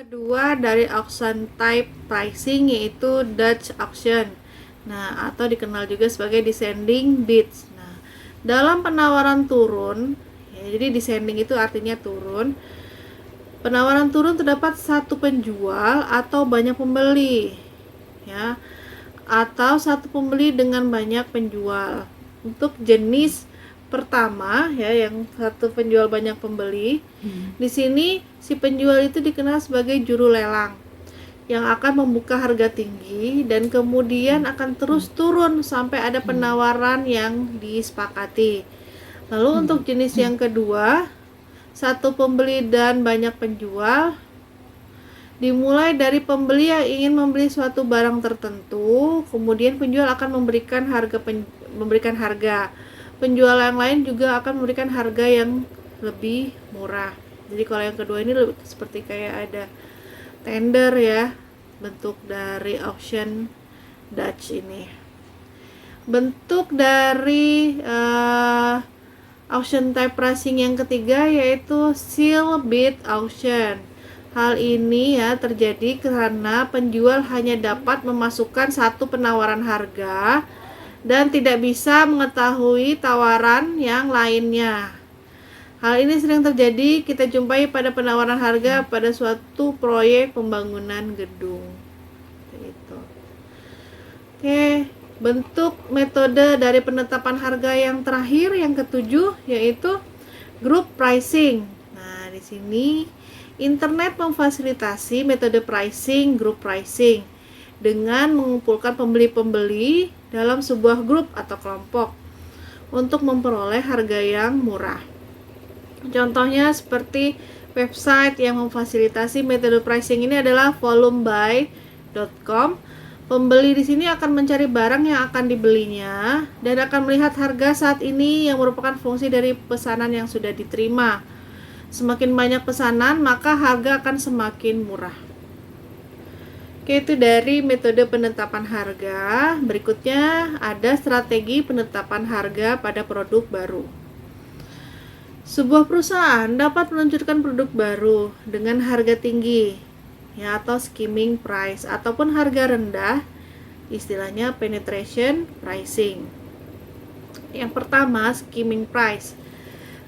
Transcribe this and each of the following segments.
kedua dari auction type pricing yaitu Dutch auction. Nah, atau dikenal juga sebagai descending bids. Nah, dalam penawaran turun, ya, jadi descending itu artinya turun. Penawaran turun terdapat satu penjual atau banyak pembeli, ya, atau satu pembeli dengan banyak penjual. Untuk jenis pertama, ya, yang satu penjual banyak pembeli, di sini si penjual itu dikenal sebagai juru lelang yang akan membuka harga tinggi dan kemudian akan terus turun sampai ada penawaran yang disepakati. Lalu untuk jenis yang kedua, satu pembeli dan banyak penjual, dimulai dari pembeli yang ingin membeli suatu barang tertentu, kemudian penjual akan memberikan harga. Penjual yang lain juga akan memberikan harga yang lebih murah. Jadi kalau yang kedua ini seperti kayak ada tender, ya, bentuk dari auction Dutch ini. Bentuk dari auction type pricing yang ketiga yaitu seal bid auction. Hal ini, ya, terjadi karena penjual hanya dapat memasukkan satu penawaran harga dan tidak bisa mengetahui tawaran yang lainnya. Hal ini sering terjadi kita jumpai pada penawaran harga pada suatu proyek pembangunan gedung. Itu. Oke, bentuk metode dari penetapan harga yang terakhir, yang ketujuh, yaitu group pricing. Nah, di sini internet memfasilitasi metode pricing, group pricing, dengan mengumpulkan pembeli-pembeli dalam sebuah grup atau kelompok untuk memperoleh harga yang murah. Contohnya seperti website yang memfasilitasi metode pricing ini adalah volumebuy.com. Pembeli di sini akan mencari barang yang akan dibelinya dan akan melihat harga saat ini yang merupakan fungsi dari pesanan yang sudah diterima. Semakin banyak pesanan, maka harga akan semakin murah. Oke, itu dari metode penetapan harga. Berikutnya ada strategi penetapan harga pada produk baru. Sebuah perusahaan dapat meluncurkan produk baru dengan harga tinggi, ya, atau skimming price, ataupun harga rendah, istilahnya penetration pricing. Yang pertama, skimming price.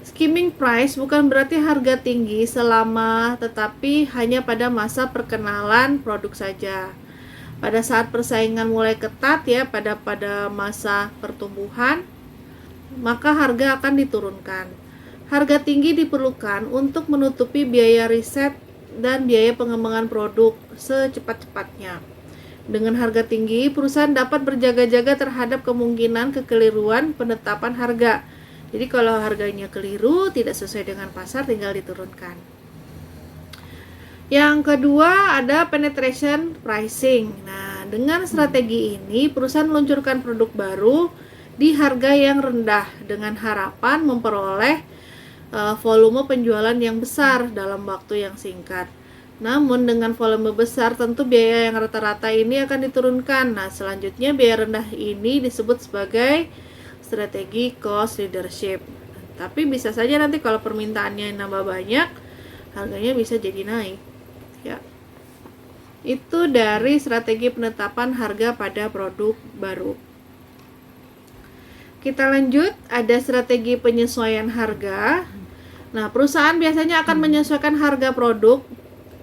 Skimming price bukan berarti harga tinggi tetapi hanya pada masa perkenalan produk saja. Pada saat persaingan mulai ketat, ya, pada masa pertumbuhan, maka harga akan diturunkan. Harga tinggi diperlukan untuk menutupi biaya riset dan biaya pengembangan produk secepat-cepatnya. Dengan harga tinggi, perusahaan dapat berjaga-jaga terhadap kemungkinan kekeliruan penetapan harga. Jadi kalau harganya keliru, tidak sesuai dengan pasar, tinggal diturunkan. Yang kedua ada penetration pricing. Nah, dengan strategi ini perusahaan meluncurkan produk baru di harga yang rendah dengan harapan memperoleh volume penjualan yang besar dalam waktu yang singkat. Namun dengan volume besar tentu biaya yang rata-rata ini akan diturunkan. Nah, selanjutnya biaya rendah ini disebut sebagai strategi cost leadership. Tapi bisa saja nanti kalau permintaannya nambah banyak, harganya bisa jadi naik, ya. Itu dari strategi penetapan harga pada produk baru. Kita lanjut, ada strategi penyesuaian harga. Nah, perusahaan biasanya akan menyesuaikan harga produk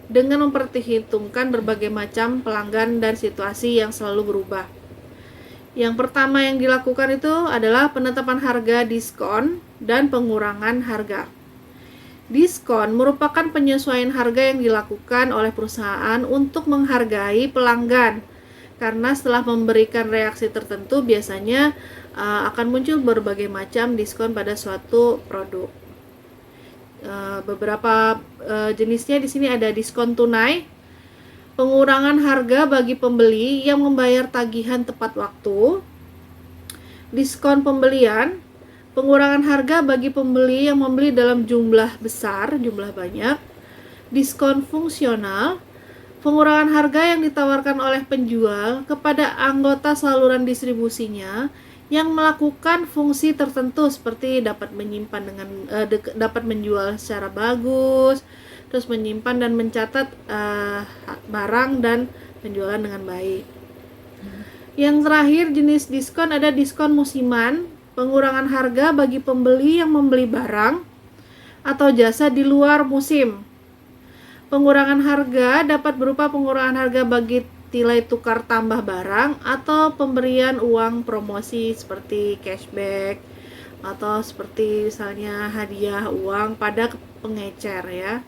dengan memperhitungkan berbagai macam pelanggan dan situasi yang selalu berubah. Yang pertama yang dilakukan itu adalah penetapan harga diskon dan pengurangan harga. Diskon merupakan penyesuaian harga yang dilakukan oleh perusahaan untuk menghargai pelanggan. Karena setelah memberikan reaksi tertentu biasanya akan muncul berbagai macam diskon pada suatu produk. Beberapa jenisnya di sini ada diskon tunai, pengurangan harga bagi pembeli yang membayar tagihan tepat waktu, diskon pembelian, pengurangan harga bagi pembeli yang membeli dalam jumlah besar, jumlah banyak, diskon fungsional, pengurangan harga yang ditawarkan oleh penjual kepada anggota saluran distribusinya yang melakukan fungsi tertentu seperti dapat menyimpan dapat menjual secara bagus, terus menyimpan dan mencatat barang dan penjualan dengan baik. Yang terakhir, jenis diskon ada diskon musiman, pengurangan harga bagi pembeli yang membeli barang atau jasa di luar musim. Pengurangan harga dapat berupa pengurangan harga bagi nilai tukar tambah barang atau pemberian uang promosi seperti cashback atau seperti misalnya hadiah uang pada pengecer ya.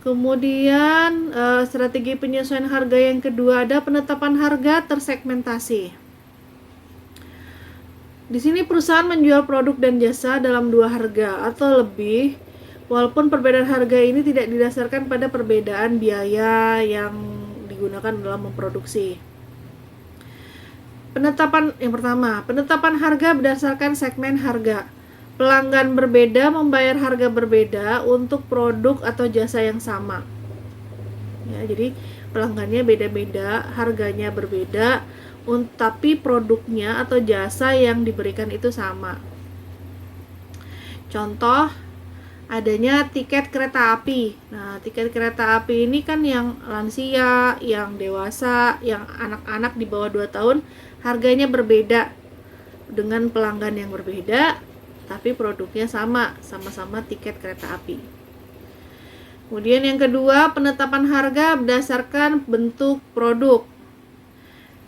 Kemudian strategi penyesuaian harga yang kedua ada penetapan harga tersegmentasi. Di sini perusahaan menjual produk dan jasa dalam dua harga atau lebih, walaupun perbedaan harga ini tidak didasarkan pada perbedaan biaya yang digunakan dalam memproduksi. Yang pertama, penetapan harga berdasarkan segmen harga. Pelanggan berbeda membayar harga berbeda untuk produk atau jasa yang sama. Ya, jadi pelanggannya beda-beda, harganya berbeda, tapi produknya atau jasa yang diberikan itu sama. Contoh, adanya tiket kereta api. Nah, tiket kereta api ini kan yang lansia, yang dewasa, yang anak-anak di bawah 2 tahun, harganya berbeda dengan pelanggan yang berbeda, tapi produknya sama-sama tiket kereta api. Kemudian yang kedua, penetapan harga berdasarkan bentuk produk.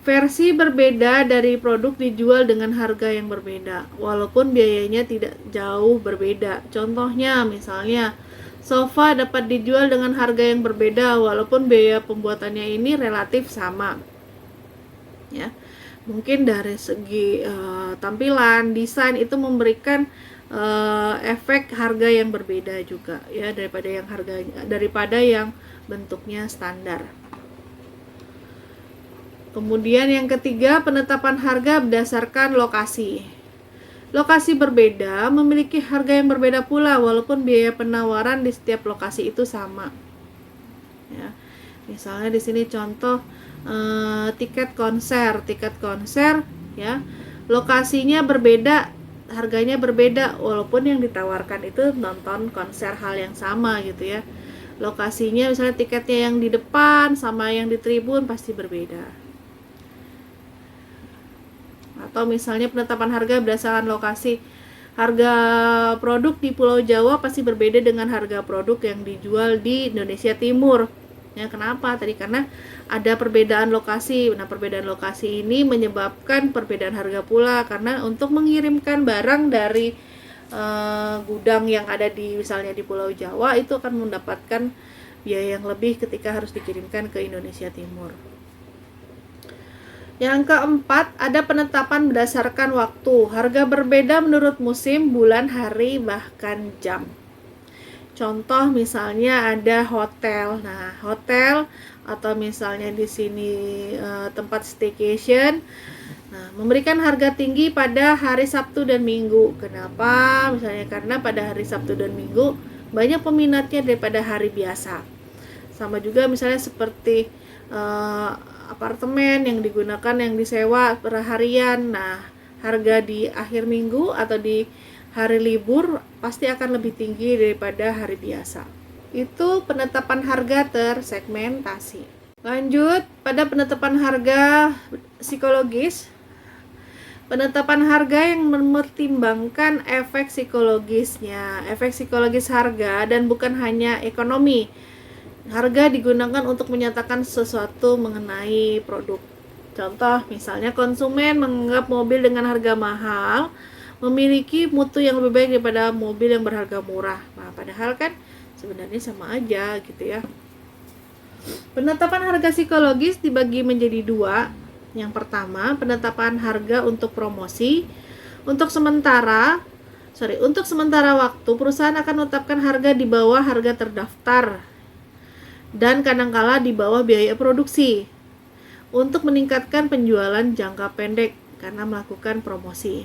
Versi berbeda dari produk dijual dengan harga yang berbeda, walaupun biayanya tidak jauh berbeda. Contohnya, misalnya, sofa dapat dijual dengan harga yang berbeda, walaupun biaya pembuatannya ini relatif sama. Ya, mungkin dari segi tampilan, desain itu memberikan efek harga yang berbeda juga, ya, daripada yang bentuknya standar. Kemudian yang ketiga, penetapan harga berdasarkan lokasi. Lokasi berbeda memiliki harga yang berbeda pula, walaupun biaya penawaran di setiap lokasi itu sama. Ya, misalnya di sini contoh tiket konser, ya, lokasinya berbeda, harganya berbeda, walaupun yang ditawarkan itu nonton konser hal yang sama gitu ya. Lokasinya misalnya tiketnya yang di depan sama yang di tribun pasti berbeda. Atau misalnya penetapan harga berdasarkan lokasi. Harga produk di Pulau Jawa pasti berbeda dengan harga produk yang dijual di Indonesia Timur. Ya, kenapa? Tadi karena ada perbedaan lokasi. Nah, perbedaan lokasi ini menyebabkan perbedaan harga pula, karena untuk mengirimkan barang dari gudang yang ada di misalnya di Pulau Jawa itu akan mendapatkan biaya yang lebih ketika harus dikirimkan ke Indonesia Timur. Yang keempat, ada penetapan berdasarkan waktu. Harga berbeda menurut musim, bulan, hari, bahkan jam. Contoh misalnya ada hotel. Nah, hotel atau misalnya di sini tempat staycation. Nah, memberikan harga tinggi pada hari Sabtu dan Minggu. Kenapa? Misalnya karena pada hari Sabtu dan Minggu banyak peminatnya daripada hari biasa. Sama juga misalnya seperti apartemen yang digunakan, yang disewa per harian. Nah, harga di akhir minggu atau di hari libur pasti akan lebih tinggi daripada hari biasa. Itu penetapan harga tersegmentasi. Lanjut pada penetapan harga psikologis. Penetapan harga yang mempertimbangkan efek psikologisnya, efek psikologis harga, dan bukan hanya ekonomi. Harga digunakan untuk menyatakan sesuatu mengenai produk. Contoh, misalnya konsumen menganggap mobil dengan harga mahal memiliki mutu yang lebih baik daripada mobil yang berharga murah. Nah, padahal kan sebenarnya sama aja gitu ya. Penetapan harga psikologis dibagi menjadi dua. Yang pertama, penetapan harga untuk promosi. Untuk sementara waktu, perusahaan akan menetapkan harga di bawah harga terdaftar dan kadangkala di bawah biaya produksi untuk meningkatkan penjualan jangka pendek karena melakukan promosi.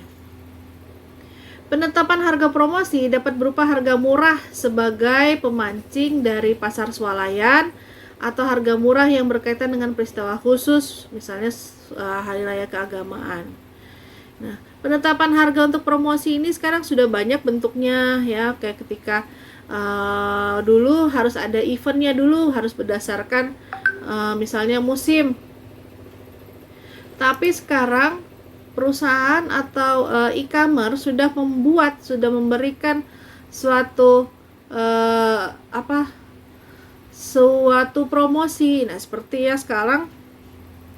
Penetapan harga promosi dapat berupa harga murah sebagai pemancing dari pasar swalayan atau harga murah yang berkaitan dengan peristiwa khusus, misalnya hari raya keagamaan. Nah, penetapan harga untuk promosi ini sekarang sudah banyak bentuknya ya, kayak ketika Dulu harus ada eventnya dulu, harus berdasarkan misalnya musim. Tapi sekarang perusahaan atau e-commerce sudah memberikan suatu suatu promosi. Nah, seperti ya sekarang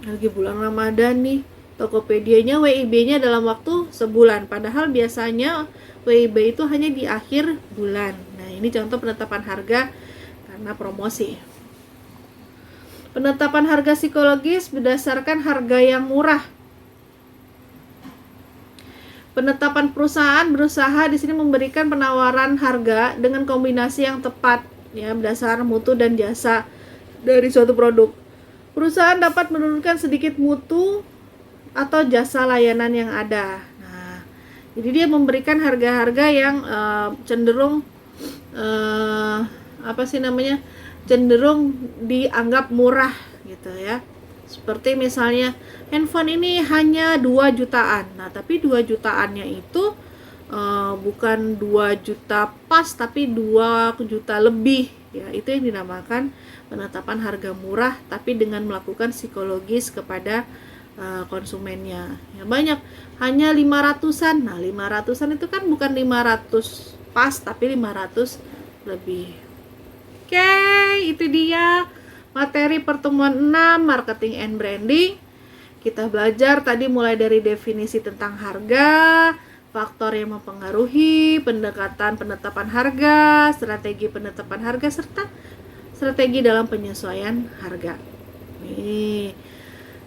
lagi bulan Ramadan nih, Tokopedia-nya WIB-nya dalam waktu sebulan, padahal biasanya WIB itu hanya di akhir bulan. Nah, ini contoh penetapan harga karena promosi. Penetapan harga psikologis berdasarkan harga yang murah. Penetapan perusahaan berusaha di sini memberikan penawaran harga dengan kombinasi yang tepat, ya, berdasarkan mutu dan jasa dari suatu produk. Perusahaan dapat menurunkan sedikit mutu atau jasa layanan yang ada. Nah, jadi dia memberikan harga-harga yang cenderung cenderung dianggap murah gitu ya. Seperti misalnya handphone ini hanya 2 jutaan. Nah, tapi 2 jutaannya itu bukan 2 juta pas, tapi 2 juta lebih. Ya, itu yang dinamakan penetapan harga murah, tapi dengan melakukan psikologis kepada konsumennya. Ya, banyak hanya 500-an. Nah, 500-an itu kan bukan 500 pas, tapi 500 lebih. Oke, itu dia materi pertemuan 6 marketing and branding. Kita belajar tadi mulai dari definisi tentang harga, faktor yang mempengaruhi, pendekatan penetapan harga, strategi penetapan harga, serta strategi dalam penyesuaian harga. Nih,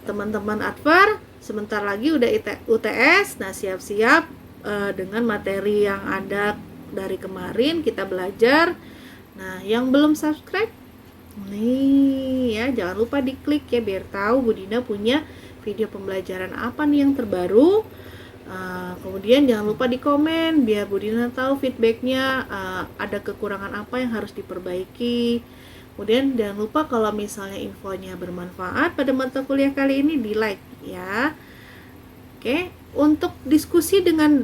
teman-teman Adver, sebentar lagi udah UTS. Nah, siap-siap dengan materi yang ada dari kemarin kita belajar. Nah, yang belum subscribe, nih ya, jangan lupa diklik ya biar tahu Bu Dina punya video pembelajaran apa nih yang terbaru. Kemudian jangan lupa di komen biar Bu Dina tahu feedbacknya, ada kekurangan apa yang harus diperbaiki. Kemudian jangan lupa kalau misalnya infonya bermanfaat pada mata kuliah kali ini di like ya. Oke, untuk diskusi dengan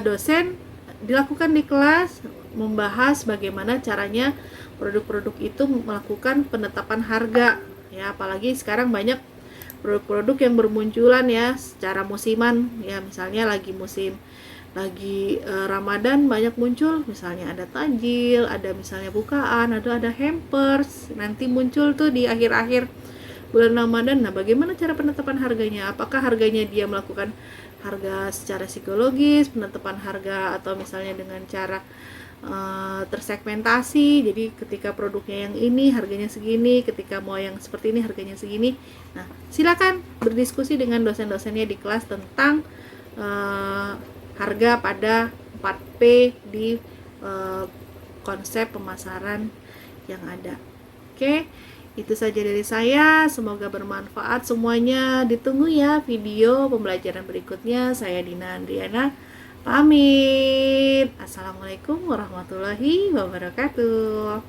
dosen dilakukan di kelas, membahas bagaimana caranya produk-produk itu melakukan penetapan harga ya, apalagi sekarang banyak produk-produk yang bermunculan ya secara musiman ya, misalnya lagi Ramadan banyak muncul, misalnya ada tajil, ada misalnya bukaan, ada hampers, nanti muncul tuh di akhir-akhir bulan Ramadan. Nah, bagaimana cara penetapan harganya? Apakah harganya dia melakukan harga secara psikologis, penetapan harga, atau misalnya dengan cara tersegmentasi, jadi ketika produknya yang ini harganya segini, ketika mau yang seperti ini harganya segini. Nah, silakan berdiskusi dengan dosen-dosennya di kelas tentang harga pada 4P di konsep pemasaran yang ada. Oke, itu saja dari saya, semoga bermanfaat semuanya. Ditunggu ya video pembelajaran berikutnya. Saya Dina Andriana pamit. Assalamualaikum warahmatullahi wabarakatuh.